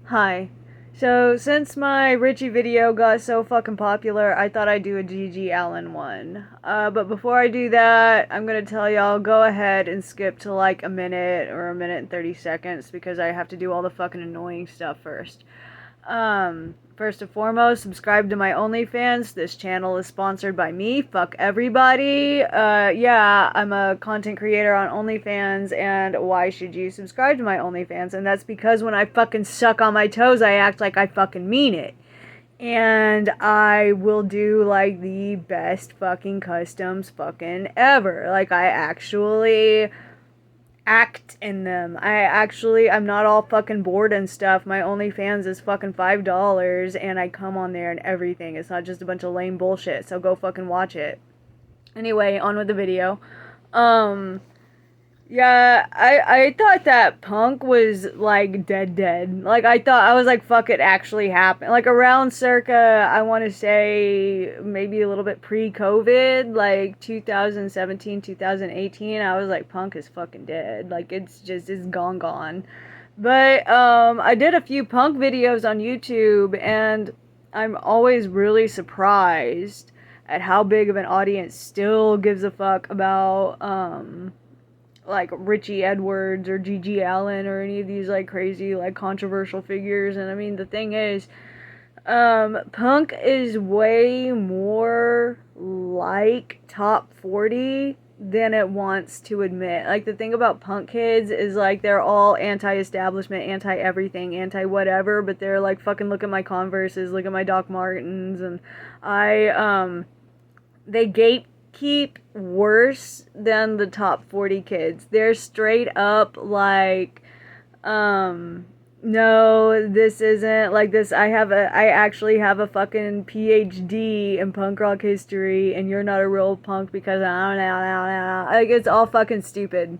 Hi. So, since my Richie video got so fucking popular, I thought I'd do a GG Allin one. But before I do that, I'm gonna tell y'all, go ahead and skip to like a minute or a minute and 30 seconds because I have to do all the fucking annoying stuff first. First and foremost, subscribe to my OnlyFans. This channel is sponsored by me. Fuck everybody. Yeah, I'm a content creator on OnlyFans, and why should you subscribe to my OnlyFans? And that's because when I fucking suck on my toes, I act like I fucking mean it. And I will do like the best fucking customs fucking ever. Like, I actually act in them. I'm not all fucking bored and stuff. My OnlyFans is fucking $5 and I come on there and everything. It's not just a bunch of lame bullshit. So go fucking watch it. Anyway, on with the video. Um yeah, I thought that Punk was like dead. Like, I was like, fuck, it actually happened. Like around circa, I want to say maybe a little bit pre-COVID, like 2017, 2018. I was like, Punk is fucking dead. Like, it's gone. But I did a few Punk videos on YouTube, and I'm always really surprised at how big of an audience still gives a fuck about like Richie Edwards or Gigi Allen or any of these like crazy like controversial figures. And I mean, the thing is, Punk is way more like top 40 than it wants to admit. Like, the thing about Punk kids is like they're all anti-establishment, anti-everything, anti-whatever, but they're like, fucking look at my Converses, look at my Doc Martens, and they gatekeep worse than the top 40 kids. They're straight up like, no, this isn't like this. I actually have a fucking PhD in punk rock history, and you're not a real punk because I don't know. Like, it's all fucking stupid.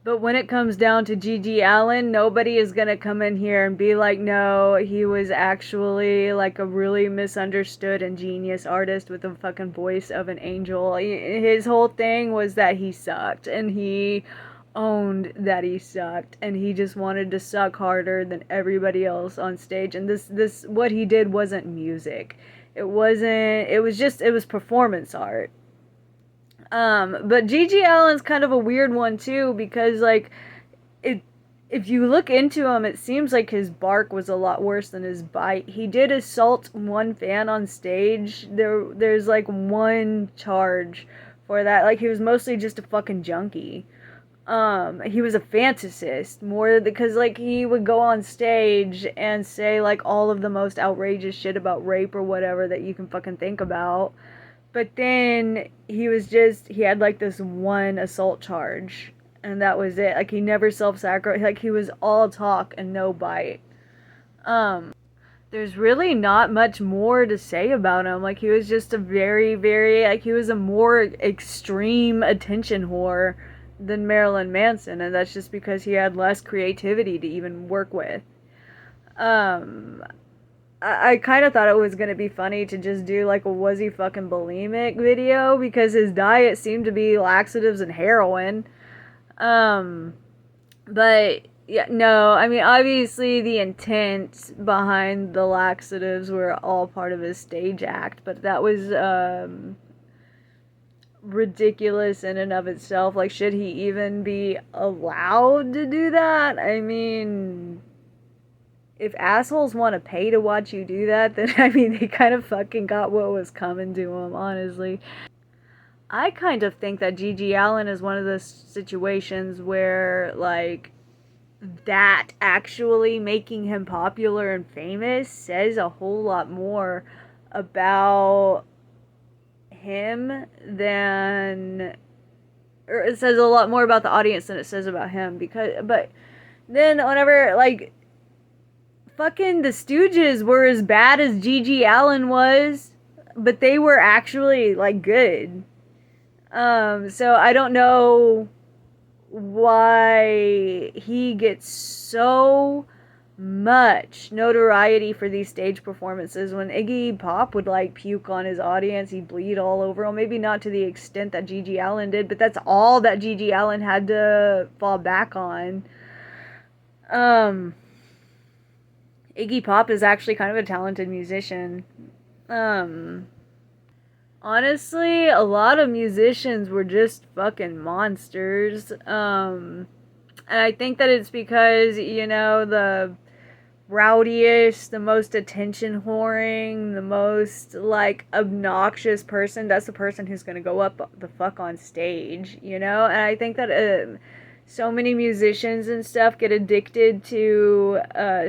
But when it comes down to Gigi Allen, nobody is gonna come in here and be like, no, he was actually like a really misunderstood and genius artist with a fucking voice of an angel. His whole thing was that he sucked, and he owned that he sucked, and he just wanted to suck harder than everybody else on stage. And this what he did wasn't music. It wasn't, it was performance art. But Gigi Allen's kind of a weird one too, because like, it, if you look into him, it seems like his bark was a lot worse than his bite. He did assault one fan on stage. There's like one charge for that. Like, he was mostly just a fucking junkie. He was a fantasist more because like he would go on stage and say like all of the most outrageous shit about rape or whatever that you can fucking think about. But then he had like this one assault charge, and that was it. Like, he never self-sacrificed. Like, he was all talk and no bite. There's really not much more to say about him. Like, he was just a like, he was a more extreme attention whore than Marilyn Manson, and that's just because he had less creativity to even work with. Um, I kind of thought it was gonna be funny to just do like a was he fucking bulimic video, because his diet seemed to be laxatives and heroin. Um, but yeah, no, I mean, obviously the intent behind the laxatives were all part of his stage act, but that was ridiculous in and of itself. Like, should he even be allowed to do that? I mean, if assholes want to pay to watch you do that, then I mean, they kind of fucking got what was coming to them, honestly. I kind of think that Gigi Allen is one of those situations where, like, that actually making him popular and famous says a whole lot more about him than, or it says a lot more about the audience than it says about him. But then whenever, like, fucking the Stooges were as bad as Gigi Allen was, but they were actually like good. So I don't know why he gets so much notoriety for these stage performances when Iggy Pop would like puke on his audience, he'd bleed all over him. Maybe not to the extent that Gigi Allen did, but that's all that Gigi Allen had to fall back on. Iggy Pop is actually kind of a talented musician. Honestly, a lot of musicians were just fucking monsters. And I think that it's because, you know, the rowdiest, the most attention whoring, the most like obnoxious person, that's the person who's gonna go up the fuck on stage, you know? And I think that so many musicians and stuff get addicted to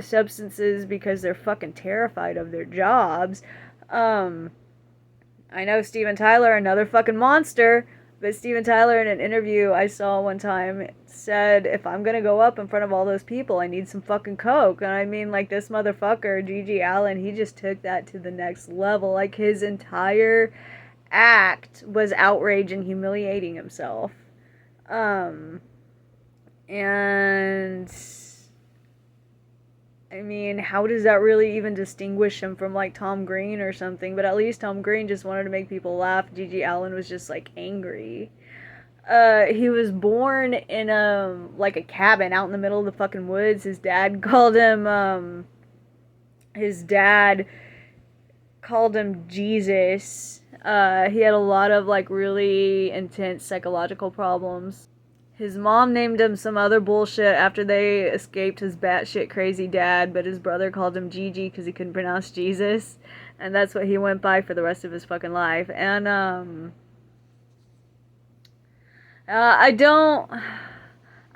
substances because they're fucking terrified of their jobs. I know Steven Tyler, another fucking monster, but Steven Tyler in an interview I saw one time said, if I'm gonna go up in front of all those people, I need some fucking coke. And I mean, like, this motherfucker, G.G. Allin, he just took that to the next level. Like, his entire act was outrage and humiliating himself. And I mean, how does that really even distinguish him from like Tom Green or something? But at least Tom Green just wanted to make people laugh. G.G. Allin was just like angry. He was born in like a cabin out in the middle of the fucking woods. His dad called him Jesus. He had a lot of like really intense psychological problems. His mom named him some other bullshit after they escaped his batshit crazy dad, but his brother called him Gigi because he couldn't pronounce Jesus, and that's what he went by for the rest of his fucking life. And I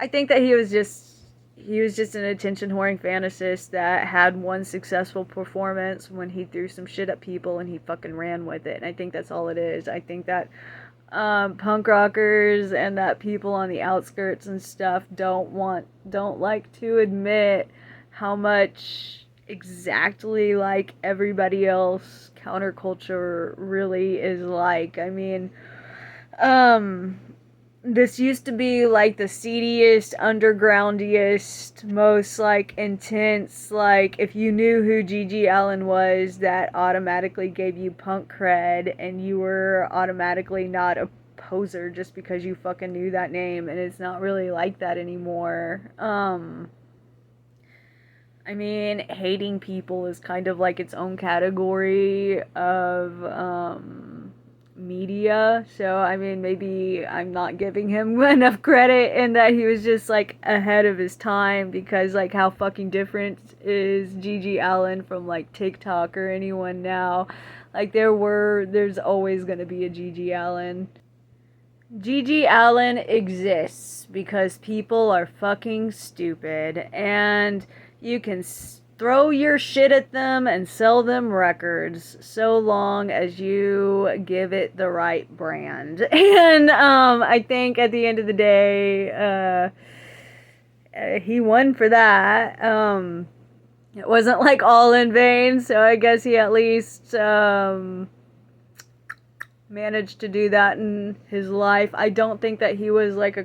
think that he was just an attention whoring fantasist that had one successful performance when he threw some shit at people and he fucking ran with it. And I think that's all it is. I think that punk rockers and that people on the outskirts and stuff don't like to admit how much exactly like everybody else counterculture really is like. I mean, this used to be like the seediest, undergroundiest, most like intense, like if you knew who G.G. Allin was, that automatically gave you punk cred and you were automatically not a poser just because you fucking knew that name. And it's not really like that anymore. I mean, hating people is kind of like its own category of media. So I mean, maybe I'm not giving him enough credit in that he was just like ahead of his time, because like how fucking different is G.G. Allin from like TikTok or anyone now? Like there's always gonna be a G.G. Allin. G.G. Allin exists because people are fucking stupid, and you can throw your shit at them and sell them records so long as you give it the right brand. And I think at the end of the day, he won for that. It wasn't like all in vain, so I guess he at least managed to do that in his life. I don't think that he was like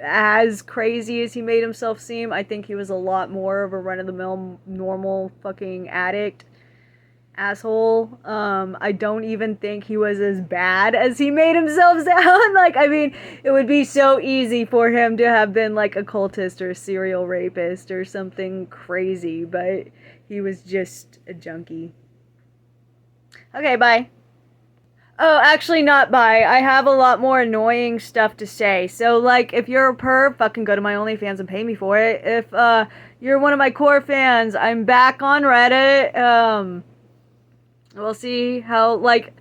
as crazy as he made himself seem. I think he was a lot more of a run-of-the-mill normal fucking addict asshole. I don't even think he was as bad as he made himself sound. Like, I mean, it would be so easy for him to have been like a cultist or a serial rapist or something crazy, but he was just a junkie. Okay, bye. Oh, actually not bye. I have a lot more annoying stuff to say. So, like, if you're a perv, fucking go to my OnlyFans and pay me for it. If, you're one of my core fans, I'm back on Reddit. We'll see how, like,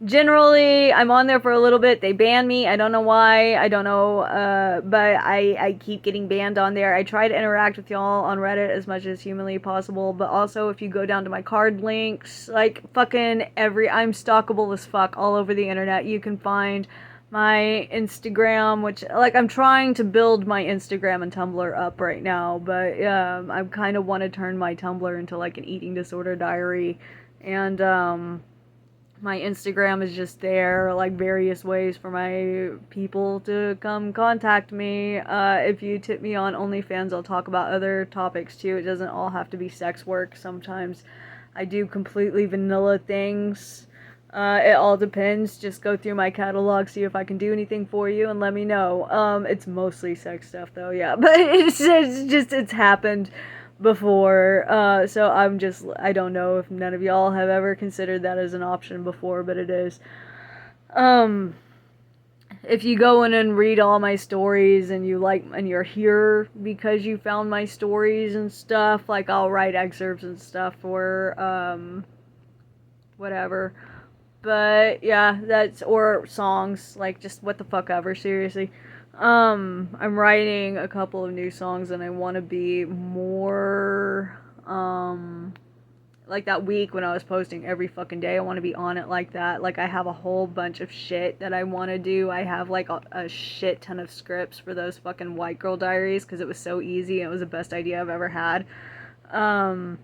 generally, I'm on there for a little bit. They ban me. I don't know why. I don't know, but I keep getting banned on there. I try to interact with y'all on Reddit as much as humanly possible, but also if you go down to my card links, like, fucking I'm stalkable as fuck all over the internet. You can find my Instagram, which, like, I'm trying to build my Instagram and Tumblr up right now, but, I kind of want to turn my Tumblr into, like, an eating disorder diary, and, my Instagram is just there, like, various ways for my people to come contact me. If you tip me on OnlyFans, I'll talk about other topics too. It doesn't all have to be sex work. Sometimes I do completely vanilla things. It all depends. Just go through my catalog, see if I can do anything for you, and let me know. It's mostly sex stuff though, yeah. But it's happened before. So I don't know if none of y'all have ever considered that as an option before, but it is. If you go in and read all my stories and you're here because you found my stories and stuff, like I'll write excerpts and stuff for whatever. But yeah, or songs, like just what the fuck ever, seriously. I'm writing a couple of new songs and I want to be more like that week when I was posting every fucking day, I want to be on it like that. Like I have a whole bunch of shit that I want to do. I have like a shit ton of scripts for those fucking White Girl Diaries because it was so easy. It was the best idea I've ever had. But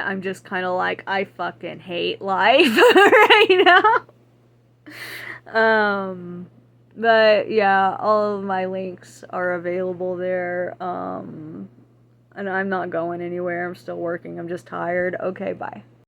I'm just kind of like, I fucking hate life right now. But yeah, all of my links are available there. And I'm not going anywhere. I'm still working. I'm just tired. Okay, bye.